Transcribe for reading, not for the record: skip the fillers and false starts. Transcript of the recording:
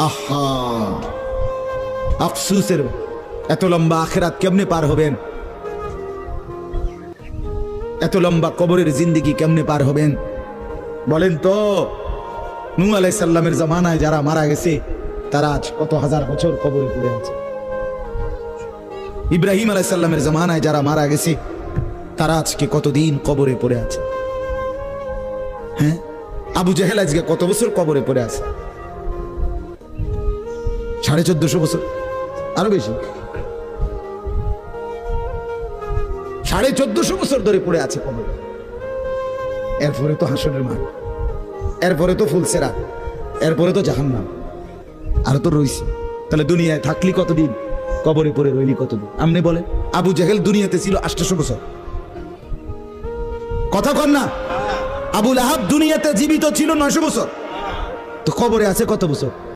আহা, আফসুসের এত লম্বা আখিরাত কেমনে পার হবেন, এত লম্বা কবরের জিন্দেগি কেমনে পার হবেন বলেন তো। নূহ আলাইহিস সালামের জামানায় যারা মারা গেছে তারা আজ কত হাজার বছর কবরে পড়ে আছে। ইব্রাহিম আলাইহিস সালামের জামানায় যারা মারা গেছে তারা আজকে কতদিন কবরে পড়ে আছে। হ্যাঁ, আবু জেহেল আজকে কত বছর কবরে পড়ে আছে? 1450 বছর, আরো বেশি, 1450 বছর ধরে পড়ে আছে কবরে। এরপরে তো হাসরের মাঠ, এরপরে তো ফুলসেরা, এরপরে তো জাহান্নাম, আর তো রইছে। তাহলে দুনিয়ায় থাকলি কতদিন, কবরে পড়ে রইলি কতদিন? আপনি বলেন। আবু জেহেল দুনিয়াতে ছিল 800 বছর, কথা কন না। আবু লাহাব দুনিয়াতে জীবিত ছিল 900 বছর, তো কবরে আছে কত বছর?